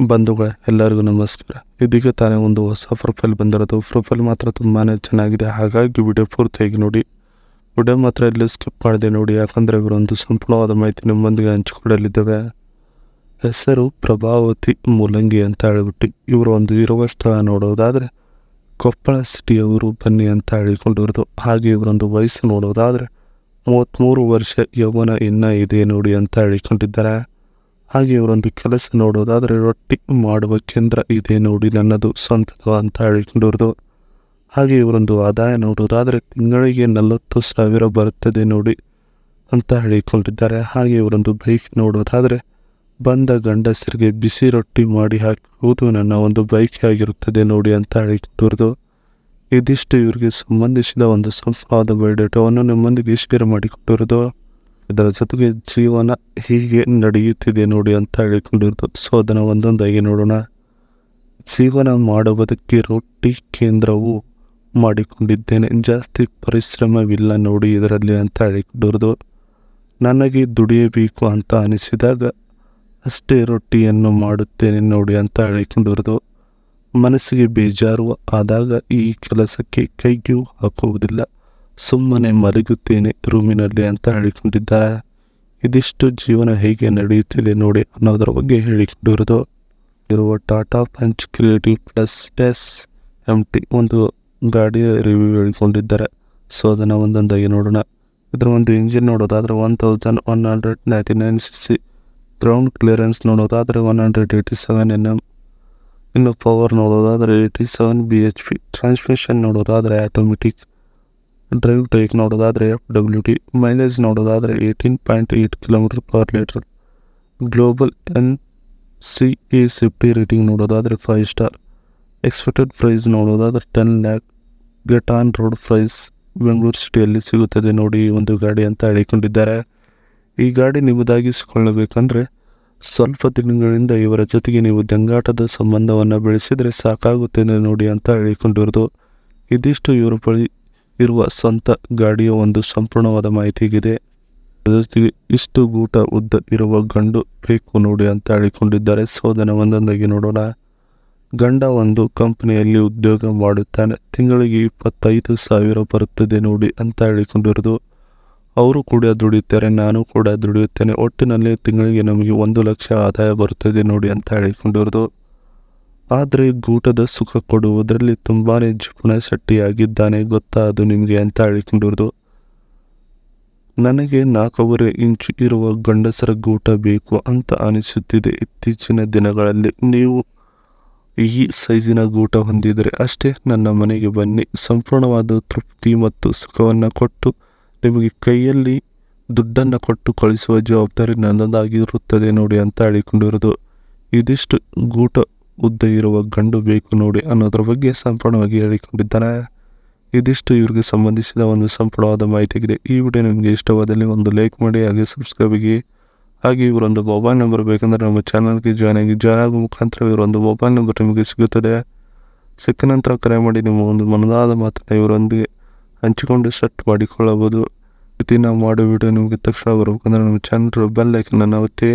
ಬಂಧುಗಳೇ ಎಲ್ಲರಿಗೂ ನಮಸ್ಕಾರ. ಇದೀಗ ತಾನೇ ಒಂದು ಹೊಸ ಪ್ರೊಫೈಲ್ ಬಂದಿರೋದು. ಪ್ರೊಫೈಲ್ ಮಾತ್ರ ತುಂಬಾ ಚೆನ್ನಾಗಿದೆ, ಹಾಗಾಗಿ ವಿಡಿಯೋ ಪೂರ್ತಿಯಾಗಿ ನೋಡಿ. ವಿಡಿಯೋ ಮಾತ್ರ ಇಲ್ಲಿ ಸ್ಕಿಪ್ ಮಾಡಿದೆ ನೋಡಿ, ಯಾಕಂದರೆ ಇವರೊಂದು ಸಂಪೂರ್ಣವಾದ ಮಾಹಿತಿ ನಿಮ್ಮೊಂದಿಗೆ ಹಂಚಿಕೊಳ್ಳಲಿದ್ದೇವೆ. ಹೆಸರು ಪ್ರಭಾವತಿ ಮೂಲಂಗಿ ಅಂತ ಹೇಳಿಬಿಟ್ಟು ಇವರು ಒಂದು ಇರುವ ಸ್ಥಳ ನೋಡೋದಾದರೆ ಕೊಪ್ಪಳ ಸಿಟಿಯವರು ಬನ್ನಿ ಅಂತ ಹೇಳಿಕೊಂಡಿರೋದು. ಹಾಗೆ ಇವರೊಂದು ವಯಸ್ಸು ನೋಡೋದಾದರೆ 33 ವರ್ಷ ಯೌವನ ಇನ್ನೂ ಇದೆ ನೋಡಿ ಅಂತ ಹೇಳಿಕೊಂಡಿದ್ದಾರೆ. ಹಾಗೆ ಇವರೊಂದು ಕೆಲಸ ನೋಡೋದಾದರೆ ರೊಟ್ಟಿ ಮಾಡುವ ಕೇಂದ್ರ ಇದೆ ನೋಡಿ ನನ್ನದು ಸ್ವಂತದ ಅಂತ ಹೇಳಿಕೊಂಡಿರೋದು. ಹಾಗೆ ಇವರೊಂದು ಆದಾಯ ನೋಡೋದಾದರೆ ತಿಂಗಳಿಗೆ 40,000 ಬರುತ್ತದೆ ನೋಡಿ ಅಂತ ಹೇಳಿಕೊಂಡಿದ್ದಾರೆ. ಹಾಗೆ ಇವರೊಂದು ಬೈಕ್ ನೋಡೋದಾದರೆ ಬಂದ ಗಂಡಸರಿಗೆ ಬಿಸಿ ರೊಟ್ಟಿ ಮಾಡಿ ಹಾಕುವುದು ನನ್ನ ಒಂದು ಬೈಕ್ ಆಗಿರುತ್ತದೆ ನೋಡಿ ಅಂತ ಹೇಳಿಕೊಂಡಿರೋದು. ಇದಿಷ್ಟು ಇವರಿಗೆ ಸಂಬಂಧಿಸಿದ ಒಂದು ಸಂಪೂರ್ಣವಾದ ಬಯೋಡೇಟಾವನ್ನು ನಿಮ್ಮೊಂದಿಗೆ ಶೇರ್ ಮಾಡಿಕೊಂಡಿರೋದು. ಇದರ ಜೊತೆಗೆ ಜೀವನ ಹೀಗೆ ನಡೆಯುತ್ತಿದೆ ನೋಡಿ ಅಂತ ಹೇಳಿಕೊಂಡಿರೋದು. ಸೊ ಅದನ್ನು ಒಂದೊಂದಾಗಿ ನೋಡೋಣ. ಜೀವನ ಮಾಡುವುದಕ್ಕೆ ರೊಟ್ಟಿ ಕೇಂದ್ರವು ಮಾಡಿಕೊಂಡಿದ್ದೇನೆ, ಜಾಸ್ತಿ ಪರಿಶ್ರಮವಿಲ್ಲ ನೋಡಿ ಇದರಲ್ಲಿ ಅಂತ ಹೇಳಿಕೊಂಡಿರೋದು. ನನಗೆ ದುಡಿಯಬೇಕು ಅಂತ ಅನಿಸಿದಾಗ ಅಷ್ಟೇ ರೊಟ್ಟಿಯನ್ನು ಮಾಡುತ್ತೇನೆ ನೋಡಿ ಅಂತ ಹೇಳಿಕೊಂಡಿರೋದು. ಮನಸ್ಸಿಗೆ ಬೇಜಾರು ಆದಾಗ ಈ ಕೆಲಸಕ್ಕೆ ಕೈಗೂ ಹಾಕುವುದಿಲ್ಲ, ಸುಮ್ಮನೆ ಮಲಗುತ್ತೇನೆ ರೂಮಿನಲ್ಲಿ ಅಂತ ಹೇಳಿಕೊಂಡಿದ್ದಾರೆ. ಇದಿಷ್ಟು ಜೀವನ ಹೇಗೆ ನಡೆಯುತ್ತಿದೆ ನೋಡಿ ಅನ್ನೋದರ ಬಗ್ಗೆ ಹೇಳಿಕೊಂಡಿರೋದು. ಇರುವ Tata punch creative plus SMT ಒಂದು ಗಾಡಿಯ ರಿವ್ಯೂ ಹೇಳಿಕೊಂಡಿದ್ದಾರೆ. ಸೊ ಅದನ್ನು ಒಂದೊಂದಾಗಿ ನೋಡೋಣ. ಇದರ ಒಂದು ಇಂಜಿನ್ ನೋಡೋದಾದರೆ 1199cc, ಗ್ರೌಂಡ್ ಕ್ಲಿಯರೆನ್ಸ್ ನೋಡೋದಾದರೆ 187 Nm, ಇನ್ನು ಪವರ್ ನೋಡೋದಾದರೆ 87 bhp, ಟ್ರಾನ್ಸ್ಮಿಷನ್ ನೋಡೋದಾದರೆ ಆಟೋಮೆಟಿಕ್, ಡ್ರೈವ್ ಟೈಪ್ ನೋಡೋದಾದರೆ FWD, ಮೈಲೇಜ್ ನೋಡೋದಾದರೆ 18.8 km/L, global NCA safety rating ನೋಡೋದಾದರೆ 5 ಸ್ಟಾರ್, ಎಕ್ಸ್ಪೆಕ್ಟೆಡ್ ಪ್ರೈಸ್ ನೋಡೋದಾದರೆ 10 lakh, get on road price Bengaluru ಸಿಟಿಯಲ್ಲಿ ಸಿಗುತ್ತದೆ ನೋಡಿ ಈ ಒಂದು ಗಾಡಿ ಅಂತ ಹೇಳಿಕೊಂಡಿದ್ದಾರೆ. ಈ ಗಾಡಿ ನಿಮ್ಮದಾಗಿಸಿಕೊಳ್ಳಬೇಕಂದ್ರೆ ಸ್ವಲ್ಪ ದಿನಗಳಿಂದ ಇವರ ಜೊತೆಗೆ ನೀವು ಜಂಗಾಟದ ಸಂಬಂಧವನ್ನು ಬೆಳೆಸಿದರೆ ಸಾಕಾಗುತ್ತದೆ ನೋಡಿ ಅಂತ ಹೇಳಿಕೊಂಡಿರೋದು. ಇದಿಷ್ಟು ಇವರ ಬಳಿ ಇರುವ ಸ್ವಂತ ಗಾಡಿಯ ಒಂದು ಸಂಪೂರ್ಣವಾದ ಮಾಹಿತಿಗಿದೆ. ಜೊತೆಗೆ ಇಷ್ಟು ಗೂಟ ಉದ್ದ ಇರುವ ಗಂಡು ಬೇಕು ನೋಡಿ ಅಂತ ಹೇಳಿಕೊಂಡಿದ್ದಾರೆ. ಸೊ ಅದನ್ನು ಒಂದೊಂದಾಗಿ ನೋಡೋಣ. ಗಂಡ ಒಂದು ಕಂಪನಿಯಲ್ಲಿ ಉದ್ಯೋಗ ಮಾಡುತ್ತಾನೆ, ತಿಂಗಳಿಗೆ 25,000 ಬರುತ್ತದೆ ನೋಡಿ ಅಂತ ಹೇಳಿಕೊಂಡಿರೋದು. ಅವರು ಕೂಡ ದುಡಿಯುತ್ತಾರೆ, ನಾನು ಕೂಡ ದುಡಿಯುತ್ತೇನೆ, ಒಟ್ಟಿನಲ್ಲಿ ತಿಂಗಳಿಗೆ ನಮಗೆ 1 ಲಕ್ಷ ಆದಾಯ ಬರುತ್ತದೆ ನೋಡಿ ಅಂತ ಹೇಳಿಕೊಂಡಿರೋದು. ಆದರೆ ಗೂಟದ ಸುಖ ಕೊಡುವುದರಲ್ಲಿ ತುಂಬಾ ಜಿಪುಣ ಶೆಟ್ಟಿಯಾಗಿದ್ದಾನೆ ಗೊತ್ತಾ ಅದು ನಿಮಗೆ ಅಂತ ಹೇಳಿಕೊಂಡಿರೋದು. ನನಗೆ 4.5 ಇಂಚು ಇರುವ ಗಂಡಸರ ಗೂಟ ಬೇಕು ಅಂತ ಅನಿಸುತ್ತಿದೆ ಇತ್ತೀಚಿನ ದಿನಗಳಲ್ಲಿ. ನೀವು ಈ ಸೈಜಿನ ಗೂಟ ಹೊಂದಿದರೆ ಅಷ್ಟೇ ನನ್ನ ಮನೆಗೆ ಬನ್ನಿ, ಸಂಪೂರ್ಣವಾದ ತೃಪ್ತಿ ಮತ್ತು ಸುಖವನ್ನು ಕೊಟ್ಟು ನಿಮಗೆ ಕೈಯಲ್ಲಿ ದುಡ್ಡನ್ನು ಕೊಟ್ಟು ಕಳಿಸುವ ಜವಾಬ್ದಾರಿ ನನ್ನದಾಗಿರುತ್ತದೆ ನೋಡಿ ಅಂತ ಹೇಳಿಕೊಂಡಿರೋದು. ಇದಿಷ್ಟು ಗೂಟ ಉದ್ದ ಇರುವ ಗಂಡು ಬೇಕು ನೋಡಿ ಅನ್ನೋದ್ರ ಬಗ್ಗೆ ಸಂಪೂರ್ಣವಾಗಿ ಹೇಳಿಕೊಂಡಿದ್ದಾರೆ. ಇದಿಷ್ಟು ಇವರಿಗೆ ಸಂಬಂಧಿಸಿದ ಒಂದು ಸಂಪೂರ್ಣವಾದ ಮಾಹಿತಿಯಾಗಿದೆ. ಈ ವಿಡಿಯೋ ನಿಮಗೆ ಇಷ್ಟವಾದಲ್ಲಿ ಒಂದು ಲೈಕ್ ಮಾಡಿ, ಹಾಗೆ ಸಬ್ಸ್ಕ್ರೈಬ್ ಆಗಿ. ಹಾಗೆ ಇವರೊಂದು ಮೊಬೈಲ್ ನಂಬರ್ ಬೇಕಂದರೆ ನಮ್ಮ ಚಾನಲ್ಗೆ ಜಾಯ್ನ್ ಆಗುವ ಮುಖಾಂತರ ಇವರೊಂದು ಮೊಬೈಲ್ ನಂಬರ್ ನಿಮಗೆ ಸಿಗುತ್ತದೆ. ಸಿಕ್ಕ ನಂತರ ಕರೆ ಮಾಡಿ ನಿಮ್ಮ ಒಂದು ಮನದಾದ ಮಾತನ್ನು ಇವರೊಂದಿಗೆ ಹಂಚಿಕೊಂಡು ಸೆಟ್ ಮಾಡಿಕೊಳ್ಳಬಹುದು. ನಾವು ಮಾಡೋ ವಿಡಿಯೋ ನಿಮಗೆ ತಕ್ಷಣ ಬರಬೇಕಂದ್ರೆ ನಮ್ಮ ಚಾನಲ್ ಬೆಲ್ ಐಕನ್ ಅನ್ನು ಒತ್ತಿ.